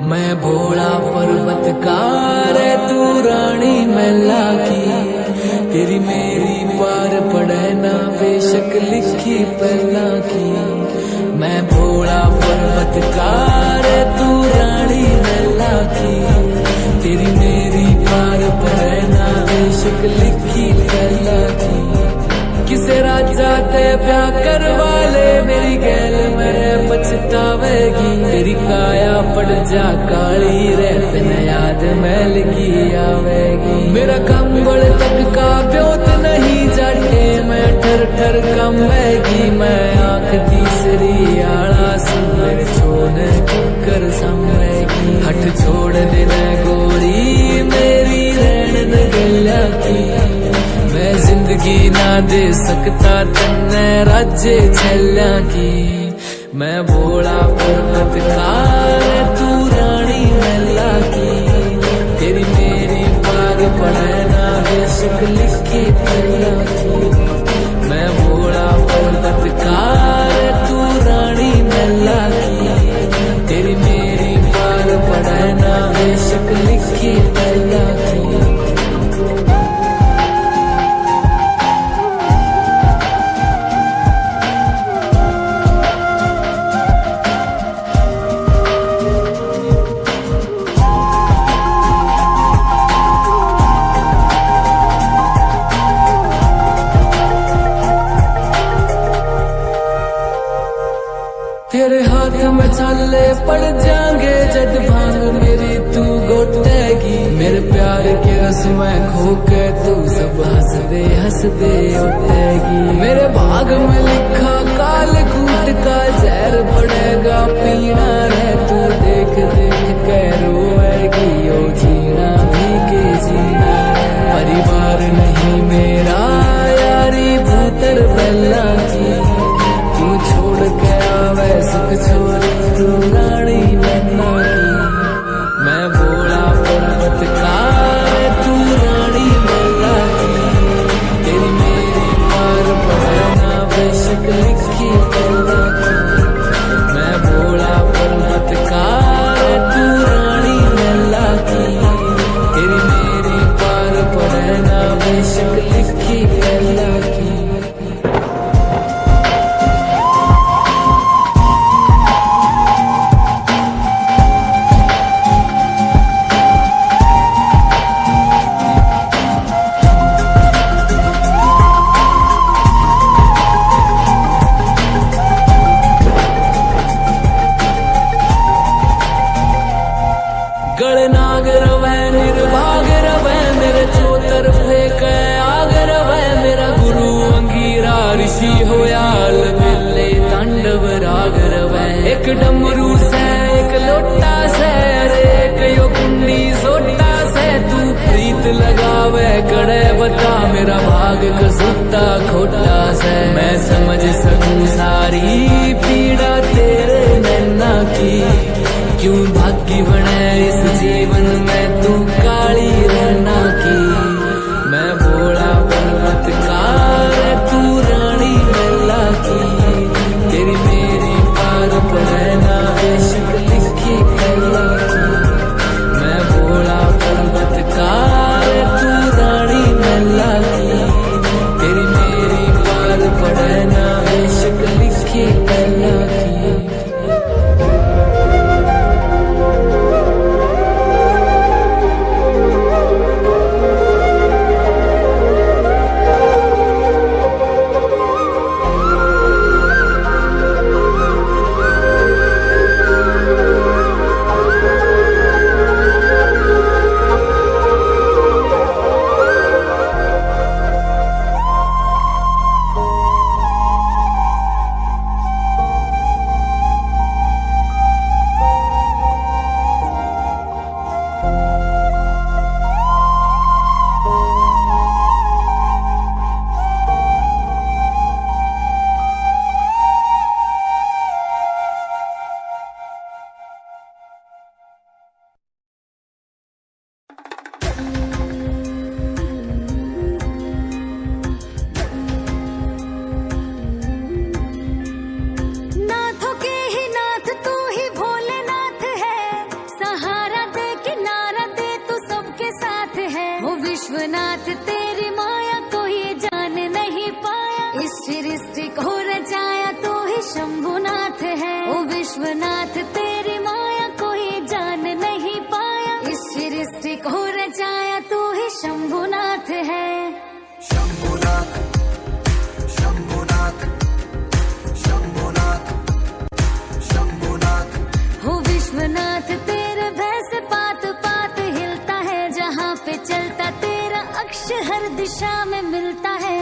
मैं भोला पर्वतकार है तू रानी मैला की, तेरी मेरी पार पड़े ना बेशक लिखी पहला की। मैं भोला पर्वतकार है तू रानी मैला की, तेरी मेरी पार पड़े ना बेशक लिखी पहला की। किसे राजा ते ब्याह करवा ले मेरी गैल मेरे पछतावेगी, तेरी काया पड़ जा काली रे तन याद मैल की आवेगी। मेरा कंबल तक का ब्योत नहीं जाटे मैं ठर ठर कमेगी। मैं आंख तीसरी आला सुन छोन कर समझेगी। हट छोड़ देना गोरी मेरी रहन गला की, मैं जिंदगी ना दे सकता तन्ने राज्य छल्ला की। मैं भोला पर्वतकार तू रानी मैला की, तेरी मेरी पार पड़े ना बेशक लिखी पहला की। मैं भोला पर्वतकार तू रानी मैला की, तेरी मेरी पार पड़े ना बेशक लिखी पहला की। तेरे हाथ में छाले पड़ जाएंगे जद भांग मेरी तू गोटेगी। मेरे प्यार के रस में खो के तू सब हंस दे उठेगी। मेरे भाग में लिखा काल कूट का जहर पड़ेगा पीना रे तू देख देख के रोएगी। ओ जीना भी के जीना परिवार नहीं मेरा यारी भूतर बेला की। तू छोड़ के आवे सुख छोड़ तू रानी मैना की। मैं भोला पर्वतकार तू रानी मैना की, तेरी मेरी पार पड़े ना बेशक लिखी पहला की। मैं भोला पर्वतकार तू रानी मैना की, तेरी मेरी पार पड़े ना बेशक लिखी पहला की। गणनाग रवै निर्भाग रवै मेरे चौतर फेंक आग रवै। मेरा गुरु अंगीरा ऋषि होयाल मिले तांडव राग रवै। एक डमरू से एक लोटा से अरे एक यो कुंडी सोटा से तू प्रीत लगावे कड़े बता मेरा भाग कसुता खोटा से। मैं समझ सकूं सारी पीड़ा तेरे नैना की, क्यों भाग्य बने इस जीवन में तू काली रहना की। मैं भोला पर्वतकार तू रानी मैला की, तेरी मेरी पार पड़े ना बेशक लिखी पहला की। मैं भोला पर्वतकार तू रानी मैला की, तेरी मेरी पार पड़े ना बेशक लिखी पहला की। विश्वनाथ तेरी माया को ये जान नहीं पाया, इस सृष्टि को रचाया तो ही शंभुनाथ है। ओ विश्वनाथ तेरी माया को ये जान नहीं पाया, इस सृष्टि को रचाया तो ही शंभुनाथ है। शंभुनाथ शंभुनाथ शंभुनाथ शंभुनाथ। हो विश्वनाथ तेरे भैस पात पात हिलता है, जहाँ पे चलता तेरा अक्ष हर दिशा में मिलता है।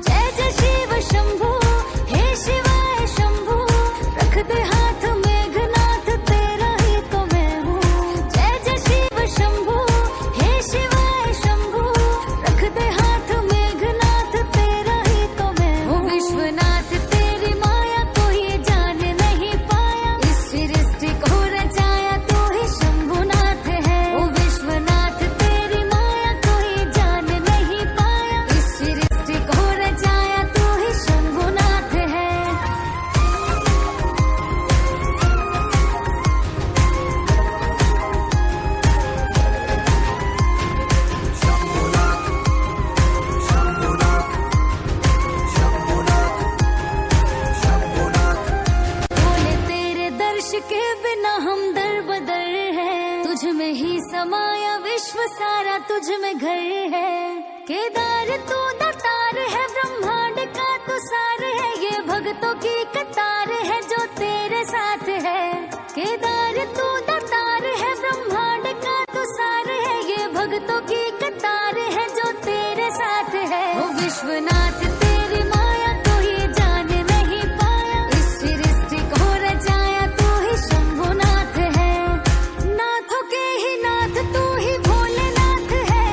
जय जय शिव शंभु, हे शिवाय शंभु, रख दे हाथ मेघनाथ तेरा ही तो मैं हूँ। जय जय शिव शंभु, हे शिवाय शंभु, रख दे हाथ मेघनाथ तेरा ही तो मैं हूँ। विश्वनाथ तेरी माया को ये जान नहीं पाया, इस सृष्टि को रचाया तो ही शंभुनाथ है। ओ विश्वनाथ तेरी माया को ये जान नहीं पाया, इस सृष्टि को रचाया तो ही शंभुनाथ है। शंभुनाथ शंभुनाथ शंभुनाथ शंभुनाथ। बोले तेरे दर्श के बिना हम दर बदर है, तुझ में ही समाया विश्व सारा तुझ में घर है। केदार तू दातार है, ब्रह्मांड का तू सार है, ये भक्तों की कतार है जो तेरे साथ है। केदार तू दातार है, ब्रह्मांड का तू सार है, ये भक्तों की कतार है जो तेरे साथ है। ओ विश्वनाथ तेरी माया को ये जान नहीं पाया, इस सृष्टि को रचाया तो ही शंभुनाथ है। नाथों के ही नाथ तू ही भोलेनाथ है,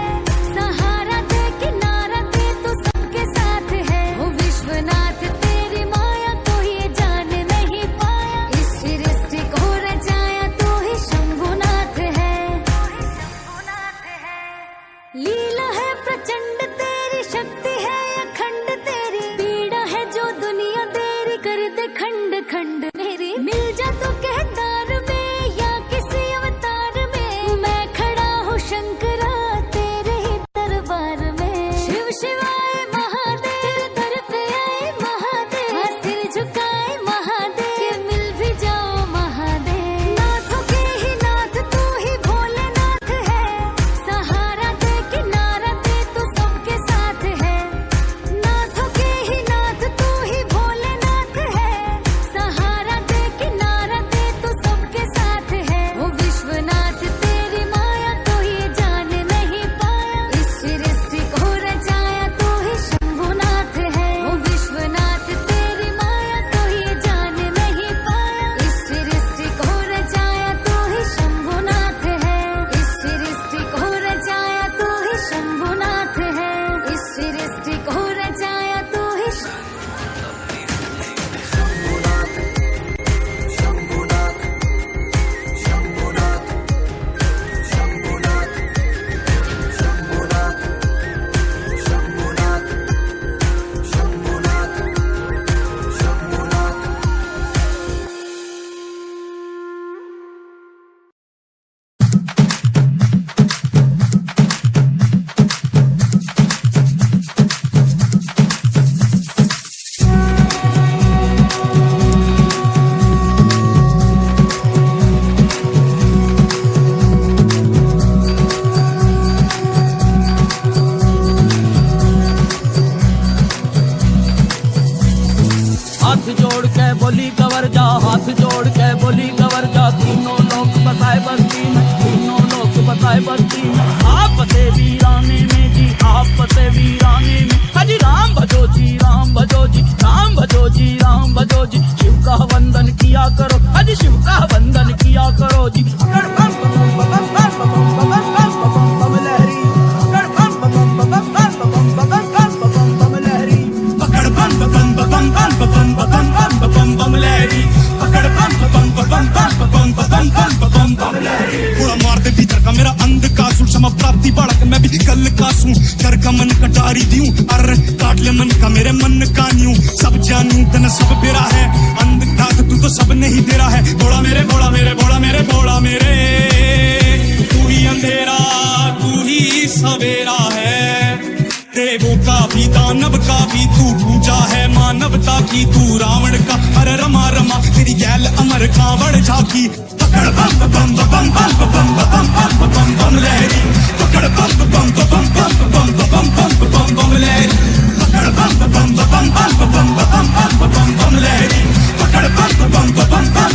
सहारा दे किनारा दे तू सबके साथ है। ओ विश्वनाथ तेरी माया को ये जान नहीं पाया, इस सृष्टि को रचाया तो ही शंभुनाथ है। लीला है प्रचंड तेरी, शक्ति है अखंड तेरी, पीड़ा है जो दुनिया तेरी कर दे खंड खंड मेरी। मिल जा तो कहतार में या किसी अवतार में, मैं खड़ा हूँ शंकरा तेरे ही दरबार में। शिव शिवाय महादेव दर पे आए महादेव, हाँ सिर झुकाए महादेव, के मिल भी जाओ महादेव। नाथों के ही नाथ तू ही भोलेनाथ है, सहारा दे किनारा दे तू सबके साथ है। नाथों के ही नाथ तू ही भोलेनाथ है, सहारा दे किनारा दे तू सबके साथ है। ओ विश्वनाथ तेरी माया को ये जान नहीं पाया, इस सृष्टि को रचाया तो ही शंभुनाथ है। ओ विश्वनाथ तेरी माया को ये जान नहीं पाया, इस सृष्टि को रचाया तो ही शंभुनाथ है। इस सृष्टि को रचाया तो ही शंभुनाथ है, इस सृष्टि को रचाया तो ही शंभुनाथ शंभुनाथ शंभुनाथ शंभुनाथ शंभुनाथ शंभुनाथ शंभुनाथ शंभुनाथ। हाथ जोड़ के बोली कवर जा, हाथ जोड़ के बोली कवर जा, तीनों लोग बताए बस्ती में, तीनों लोग बताए बस्ती में। आप बसे वीराने में जी, आप बसे वीराने में, हजी राम भजो जी, राम भजो जी, राम भजो जी, राम भजो जी। शिव का वंदन किया करो, हजी शिव का वंदन किया करो जी। अकड़ बम बम बम बम बम बम बम बम बम लहरी, अकड़ बम बम बम बम बम बम बम बम लहरी, पकड़ बम बम बम बम बम बम बम बम लहरी, पकड़ बम बम बम बम बम बम बम लहरी। थोड़ा मार दे भीतर का मेरा अंधकासुर, क्षमा प्राप्ति बालक मैं भी कल कासूं, कर का मन कटारी दियूं, अर काट ले मन का मेरे मन का न्यूं। सब जानूं तन सब बेरा है, अंधकास तू तो सब नहीं दे रहा है। भोला मेरे भोला मेरे भोला मेरे भोला मेरे, तू ही अंधेरा तू ही सवेरा है। झांकी तू रावण का, अरे रमा रमा तेरी गैल अमर कावड़ झांकी। पकड़ बम बम बम बम बम बम बम बम बम लहरी, पकड़ बम बम बम बम बम बम बम बम बम लहरी, पकड़ बम बम बम बम बम बम बम बम लहरी, पकड़ बम बम बम बम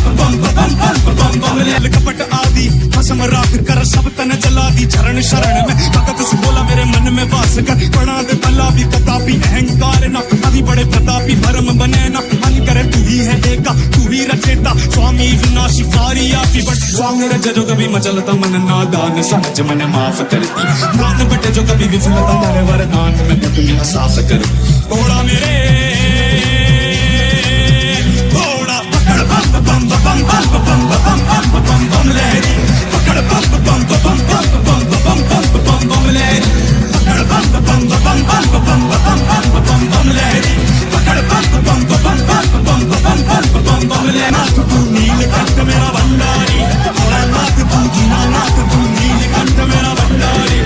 बम बम लहरी। कपट आदि भस्म राख कर सब तन जला दी, चरण शरण में भगत सु बोला मेरे मन में वास कर। बना दे भला भी कदापि अहंकार न, अभी बड़े प्रतापी भरम बने न, मन करे तू ही है एका तू ही रचेता, स्वामी विनाशिकारी आपी बट स्वामी रज जो कभी मचलता मन नादान, सहज मन माफ करती दान बटे जो कभी विफलता, तेरे वरदान में दुनिया साफ कर। घोड़ा मेरे घोड़ा पकड़ बम बम बम बम बम बम बम बम लहरी, पकड़ बम बम बम बम बम बम बम लहरी, पकड़ बम बम बम बम बम बम लहरी, पकड़ बम बम बम लहरी। नाथ तू नीलकंठ मेरा भंडारी, नाथ तू दीनानाथ तू नीलकंठ मेरा भंडारी,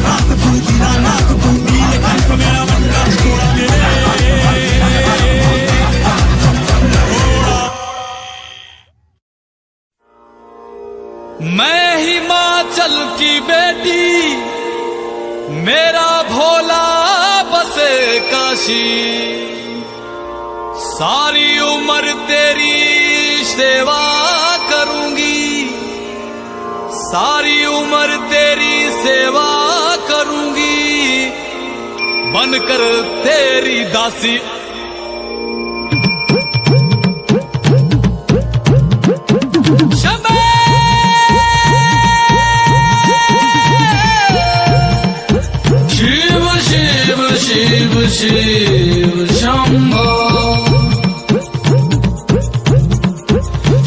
नाथ तू दीनानाथ तू नीलकंठ मेरा भंडारी। घोड़ा मेरे मैं हिमाचल की बेटी, मेरा भोला बसे काशी, सारी उम्र तेरी सेवा करूंगी, सारी उम्र तेरी सेवा करूंगी, बनकर तेरी दासी। शिव शिव शिव शिव शंभो,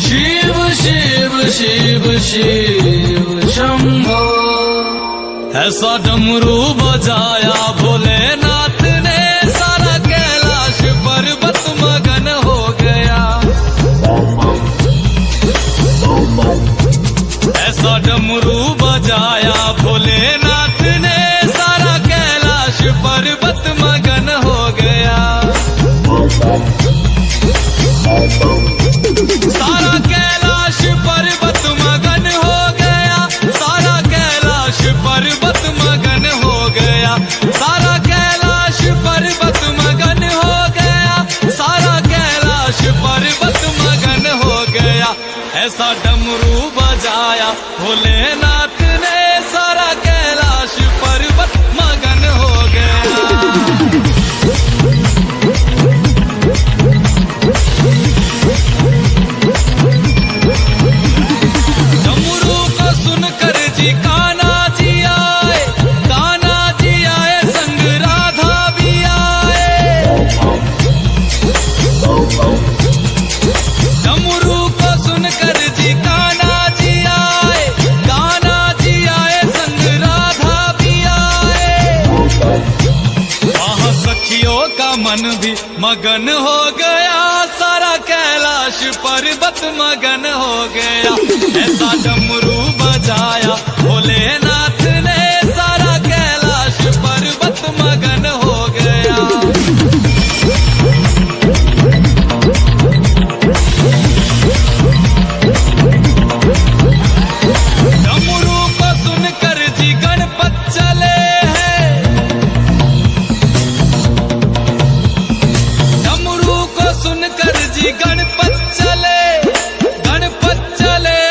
शिव शिव शिव शिव शंभो। ऐसा डमरू बजाया भोलेनाथ ने, सारा कैलाश पर्वत मगन हो गया। ऐसा डमरू बजाया भोलेनाथ ने, सारा कैलाश पर्वत मगन हो गया। सारा कैलाश पर्वत मगन हो गया, सारा कैलाश पर्वत मगन हो गया, सारा कैलाश पर्वत मगन हो गया, सारा कैलाश पर्वत मगन हो गया। ऐसा डमरू बजाया भोलेनाथ ने, सारा कैलाश पर्वत मगन हो गया। डमरू को सुनकर जी कान्हा जी आए, कान्हा जी आए संग राधा भी आए। डमरू को सुनकर जी कान्हा जी आए, कान्हा जी आए संग राधा भी आए। वहाँ सखियों का मन भी मगन हो गया, सारा कैलाश पर्वत मगन हो गया। ऐसा डमरू बजाया भोलेनाथ ने, सारा कैलाश पर्वत मगन हो गया। डमरू को सुनकर जी गणपत चले हैं, डमरू को सुनकर जी गणपत चले, गणपत चले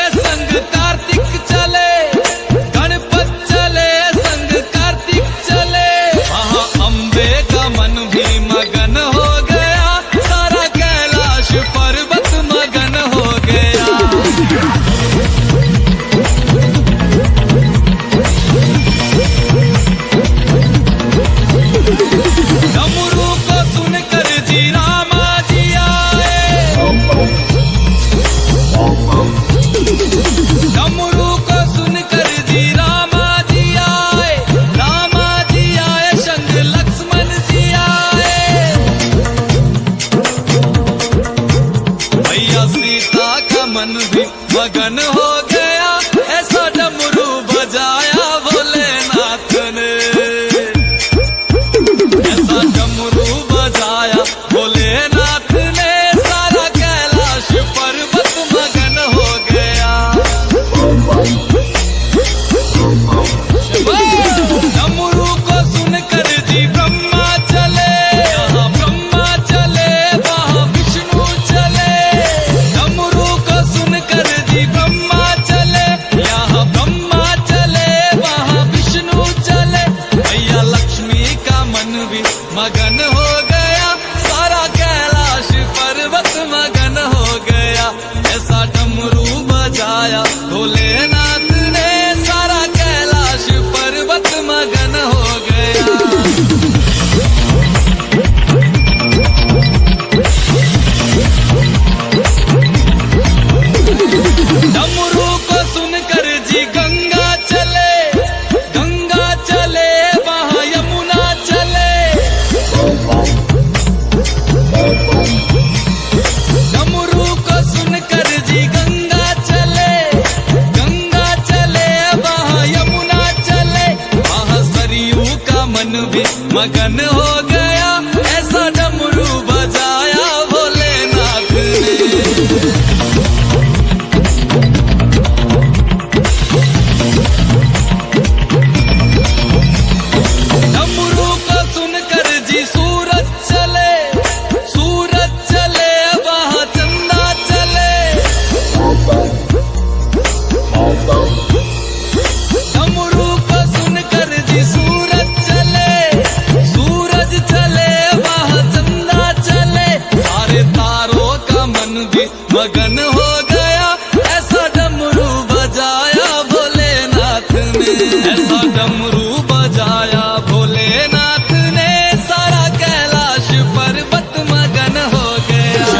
भी मगन हो गया, ऐसा डमरू बजाया भोलेनाथ ने। डमरू को सुनकर जी सूरज चले, सूरज चले वहाँ चंदा चले। डमरू को सुनकर जी सूरज चले, सूरज चले वहाँ चंदा चले। सारे तारों का मन भी मगन हो गया, ऐसा डमरू बजाया भोलेनाथ ने, ऐसा डमरू बजाया भोलेनाथ ने। सारा कैलाश पर्वत मगन हो गया।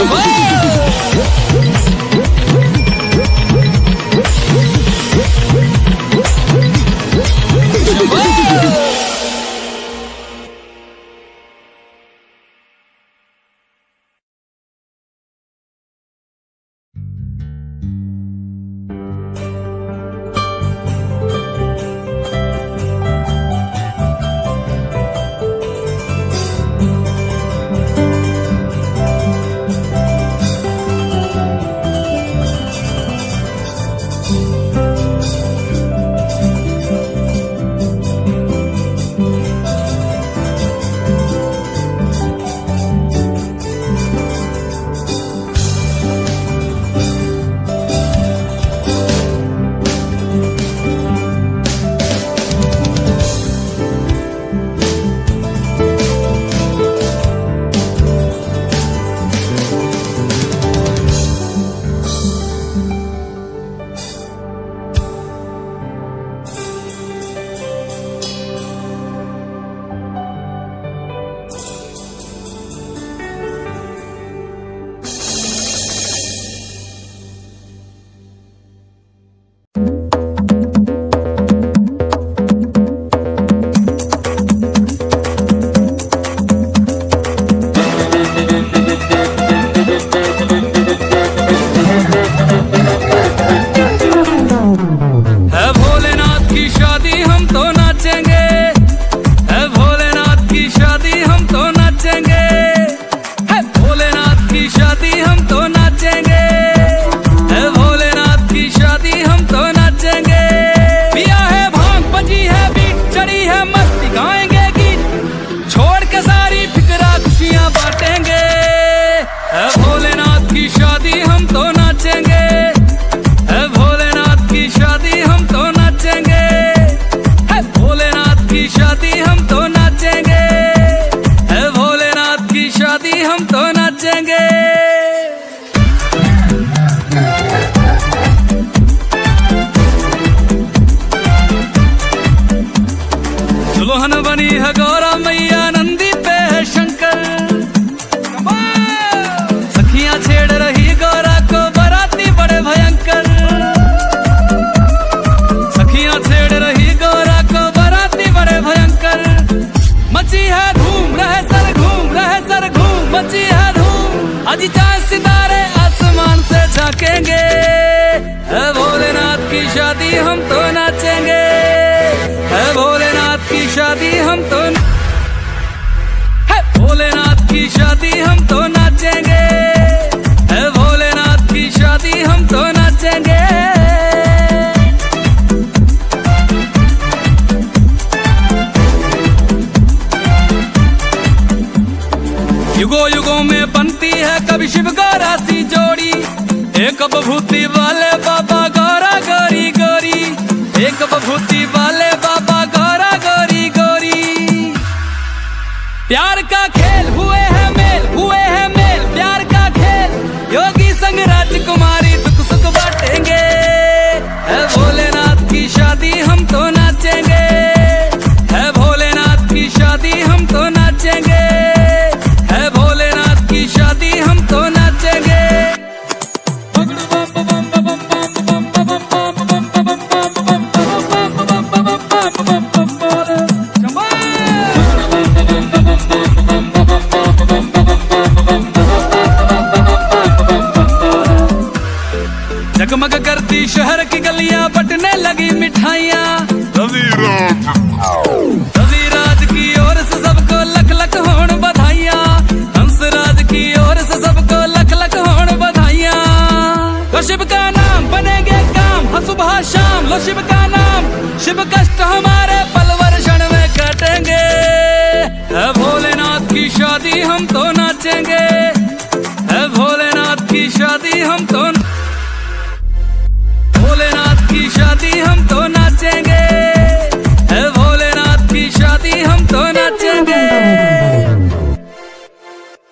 दुल्हन बनी है गौरा मैया, नंदी पे है शंकर। सखियां छेड़ रही गौरा को, बराती बड़े भयंकर। सखियां छेड़ रही गौरा को, बराती बड़े भयंकर। मची है धूम, रहे सर घूम, रहे सर घूम, मची है धूम। आज चांद सितारे आसमान से झांकेंगे, है भोलेनाथ की शादी हम तो नाचेंगे, है भोलेनाथ की शादी हम तो, है भोलेनाथ की शादी हम तो नाचेंगे, है भोलेनाथ की शादी हम तो नाचेंगे। युगों युगों में बनती है कभी शिव गौरा सी जोड़ी। एक बभूति वाले बाबा गौरा गौरी गौरी, एक बभूति वाले बाबा गौरा गौरी गौरी। प्यार का खेल हुए हैं मेल, हुए हैं मेल, प्यार का खेल। योगी संग राजकुमारी दुख सुख बांटेंगे, है भोलेनाथ की शादी हम तो नाचेंगे, है भोलेनाथ की शादी हम तो नाचेंगे, है भोलेनाथ की शादी हम तो नाचेंगे। जगमग करती शहर की गलियां, बटने लगी मिठाइयां। रविराज की ओर शिव